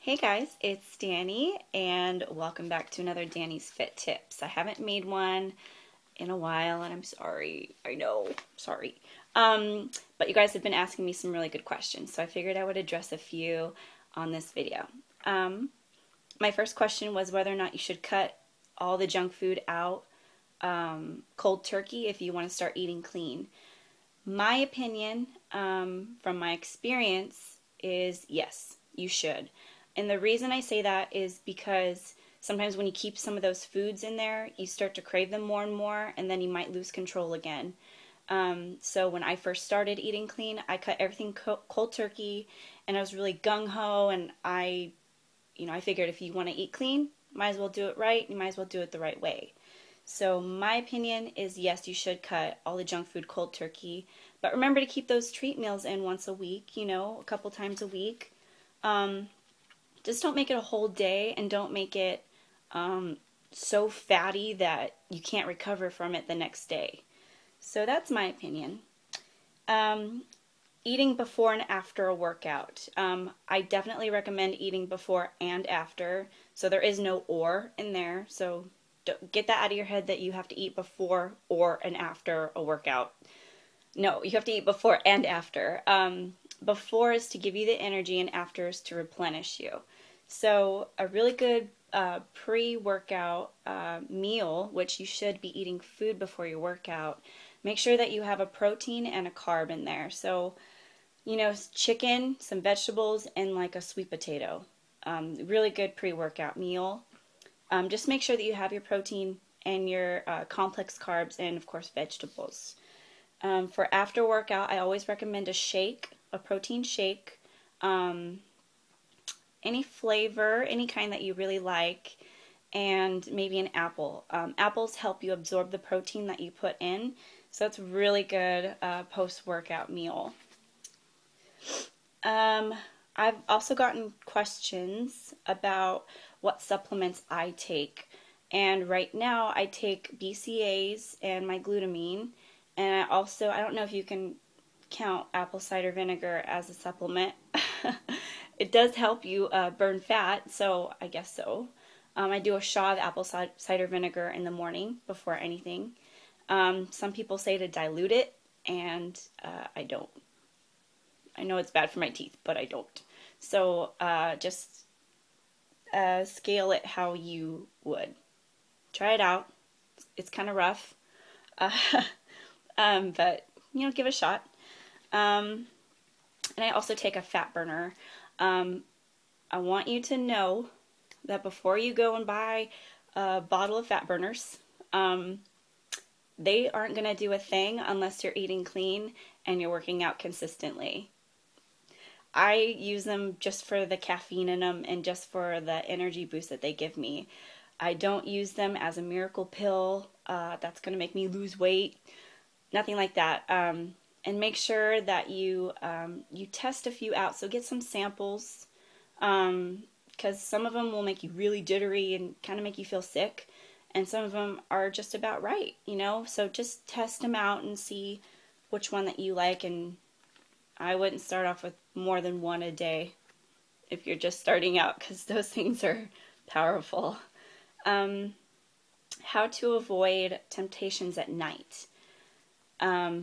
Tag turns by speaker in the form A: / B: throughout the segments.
A: Hey guys, it's Dani, and welcome back to another Dani's Fit Tips. I haven't made one in a while, and I'm sorry. I know, sorry. But you guys have been asking me some really good questions, so I figured I would address a few on this video. My first question was whether or not you should cut all the junk food out cold turkey if you want to start eating clean. My opinion, from my experience, is yes, you should. And the reason I say that is because sometimes when you keep some of those foods in there, you start to crave them more and more, and then you might lose control again. So when I first started eating clean, I cut everything cold turkey, and I was really gung-ho, and I figured if you want to eat clean, might as well do it right, you might as well do it the right way. So my opinion is yes, you should cut all the junk food cold turkey, but remember to keep those treat meals in once a week, a couple times a week. Just don't make it a whole day, and don't make it so fatty that you can't recover from it the next day. So that's my opinion. Eating before and after a workout. I definitely recommend eating before and after, so there is no or in there. So get that out of your head that you have to eat before or and after a workout. No, you have to eat before and after. Before is to give you the energy, and after is to replenish you. So a really good pre-workout meal, which you should be eating food before your workout, make sure that you have a protein and a carb in there. So, chicken, some vegetables, and like a sweet potato. Really good pre-workout meal. Just make sure that you have your protein and your complex carbs, and of course vegetables. For after workout, I always recommend a shake, a protein shake, any flavor, any kind that you really like, and maybe an apple. Apples help you absorb the protein that you put in, so it's a really good post-workout meal. I've also gotten questions about what supplements I take, and right now I take BCAAs and my glutamine, and I don't know if you can count apple cider vinegar as a supplement. It does help you burn fat, so I guess so. I do a shot of apple cider vinegar in the morning before anything. Some people say to dilute it, and I don't. I know it's bad for my teeth, but I don't. So just scale it how you would. Try it out. It's kind of rough, but give it a shot. And I also take a fat burner. I want you to know that before you go and buy a bottle of fat burners, they aren't going to do a thing unless you're eating clean and you're working out consistently. I use them just for the caffeine in them and just for the energy boost that they give me. I don't use them as a miracle pill that's going to make me lose weight. Nothing like that. And make sure that you test a few out. So get some samples, because some of them will make you really jittery and kind of make you feel sick, and some of them are just about right, So just test them out and see which one that you like, and I wouldn't start off with more than one a day if you're just starting out, because those things are powerful. How to avoid temptations at night.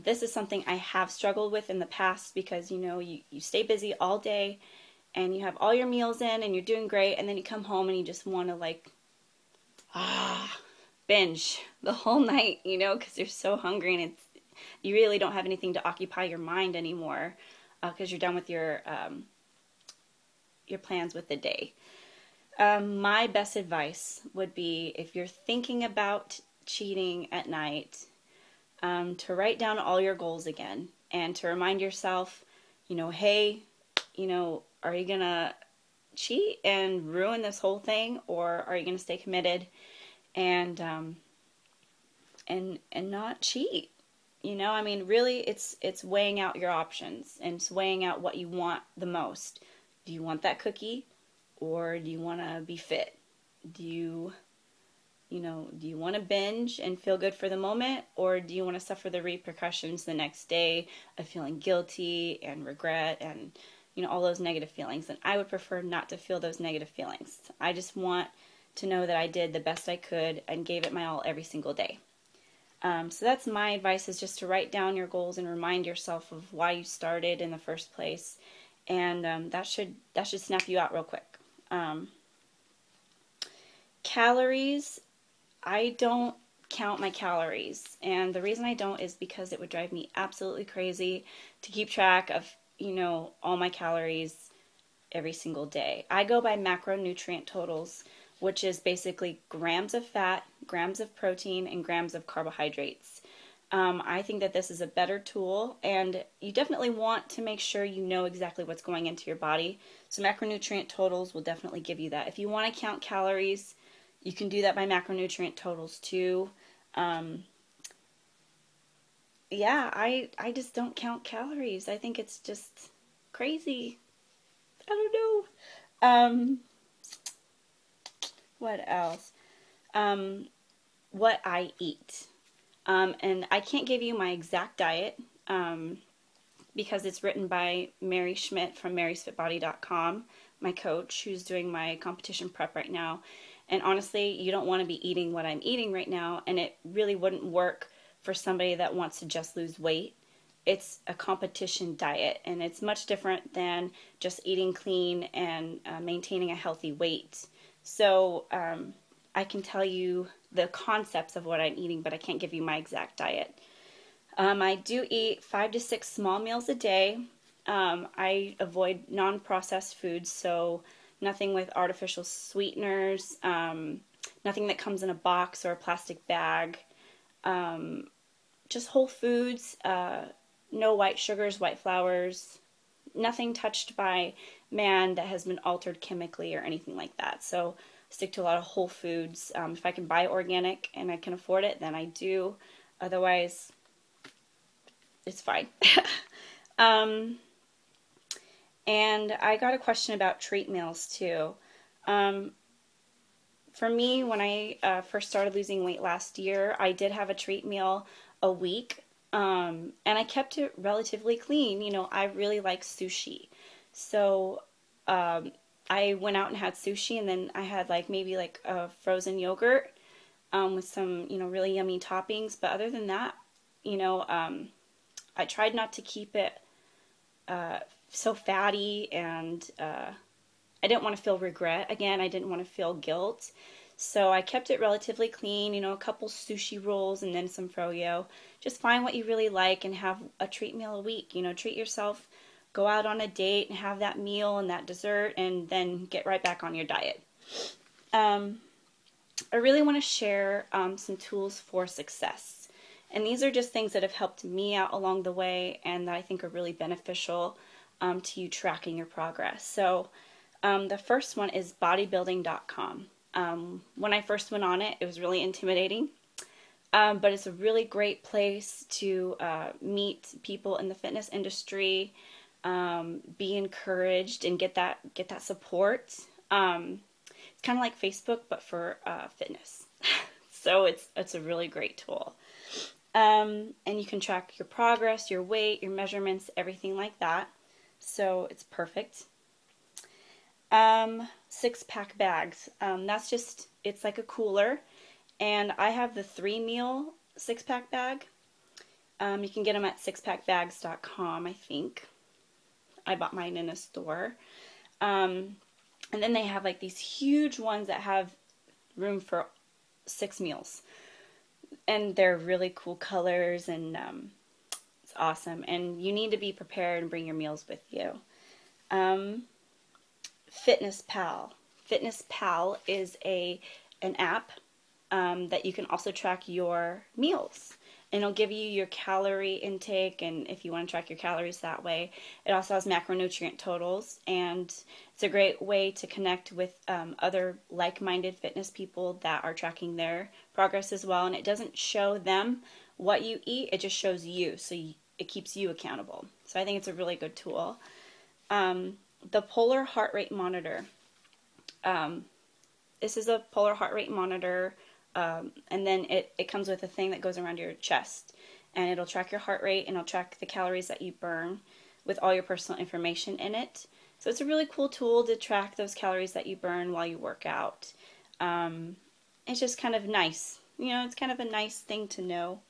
A: This is something I have struggled with in the past, because you stay busy all day and you have all your meals in and you're doing great, and then you come home and you just want to binge the whole night, because you're so hungry, and you really don't have anything to occupy your mind anymore, because you're done with your plans with the day. My best advice would be, if you're thinking about cheating at night, to write down all your goals again, and to remind yourself, hey, are you gonna cheat and ruin this whole thing, or are you gonna stay committed and not cheat? Really, it's weighing out your options, and it's weighing out what you want the most. Do you want that cookie, or do you want to be fit? Do you want to binge and feel good for the moment, or do you want to suffer the repercussions the next day of feeling guilty and regret and you know, all those negative feelings. And I would prefer not to feel those negative feelings. I just want to know that I did the best I could and gave it my all every single day. So that's my advice, is just to write down your goals and remind yourself of why you started in the first place. And that should snap you out real quick. Calories, I don't count my calories. And the reason I don't is because it would drive me absolutely crazy to keep track of, you know, all my calories every single day. I go by Macronutrient Totals, which is basically grams of fat, grams of protein, and grams of carbohydrates. I think that this is a better tool, and you definitely want to make sure you know exactly what's going into your body. So Macronutrient Totals will definitely give you that. If you want to count calories, you can do that by Macronutrient Totals too. Yeah, I just don't count calories. I think it's just crazy. I don't know. What else? What I eat. And I can't give you my exact diet because it's written by Mary Schmidt from marysfitbody.com, my coach, who's doing my competition prep right now. And honestly, you don't want to be eating what I'm eating right now, and it really wouldn't work for somebody that wants to just lose weight. It's a competition diet, and it's much different than just eating clean and maintaining a healthy weight. So I can tell you the concepts of what I'm eating, but I can't give you my exact diet. I do eat 5 to 6 small meals a day. I avoid non-processed foods, so nothing with artificial sweeteners, nothing that comes in a box or a plastic bag, just whole foods, no white sugars, white flours, nothing touched by man that has been altered chemically or anything like that. So stick to a lot of whole foods. If I can buy organic and I can afford it, then I do. Otherwise, it's fine. And I got a question about treat meals too. For me, when I first started losing weight last year, I did have a treat meal a week. And I kept it relatively clean. You know, I really like sushi. So I went out and had sushi, and then I had maybe a frozen yogurt with some, you know, really yummy toppings. But other than that, you know, I tried not to keep it so fatty, and I didn't want to feel regret. Again, I didn't want to feel guilt. So I kept it relatively clean, you know, a couple sushi rolls and then some froyo. Just find what you really like and have a treat meal a week. You know, treat yourself, go out on a date and have that meal and that dessert, and then get right back on your diet. I really want to share some tools for success. And these are just things that have helped me out along the way and that I think are really beneficial to you tracking your progress. So the first one is Bodybuilding.com. When I first went on it, it was really intimidating, but it's a really great place to meet people in the fitness industry, be encouraged, and get that support. It's kind of like Facebook, but for fitness. So it's a really great tool. And you can track your progress, your weight, your measurements, everything like that. So it's perfect. 6-pack bags. That's just, it's like a cooler. And I have the 3-meal 6-pack bag. You can get them at sixpackbags.com, I think. I bought mine in a store. And then they have these huge ones that have room for 6 meals. And they're really cool colors, and it's awesome. And you need to be prepared and bring your meals with you. Fitness Pal. Fitness Pal is an app that you can also track your meals. And it'll give you your calorie intake, and if you want to track your calories that way. It also has macronutrient totals, and it's a great way to connect with other like-minded fitness people that are tracking their progress as well. And it doesn't show them what you eat, it just shows you, so it keeps you accountable. So I think it's a really good tool. The Polar Heart Rate Monitor. This is a polar heart rate monitor, and then it comes with a thing that goes around your chest, and it'll track your heart rate, and it'll track the calories that you burn. with all your personal information in it. So it's a really cool tool to track those calories that you burn while you work out. It's just kind of nice. You know, it's kind of a nice thing to know.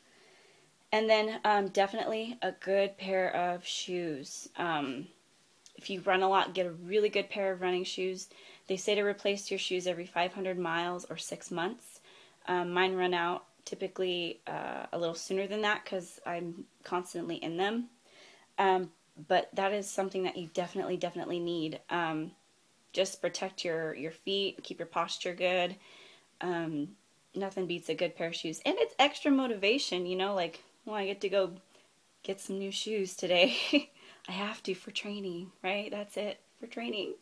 A: And then definitely a good pair of shoes. If you run a lot, get a really good pair of running shoes. They say to replace your shoes every 500 miles or 6 months. Mine run out typically a little sooner than that because I'm constantly in them. But that is something that you definitely need. Just protect your feet, keep your posture good. Nothing beats a good pair of shoes. And it's extra motivation, you know, like, well, I get to go get some new shoes today. I have to for training, right? That's it, for training.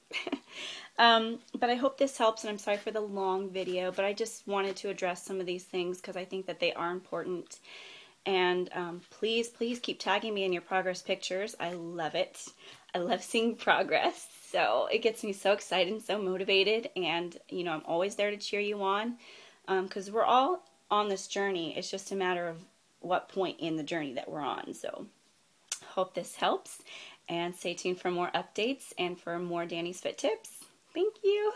A: But I hope this helps, and I'm sorry for the long video, but I just wanted to address some of these things because I think that they are important. And please keep tagging me in your progress pictures. I love it. I love seeing progress. So it gets me so excited and so motivated, and you know, I'm always there to cheer you on because we're all on this journey. It's just a matter of what point in the journey that we're on. So hope this helps, and stay tuned for more updates and for more Dani's Fit tips. Thank you.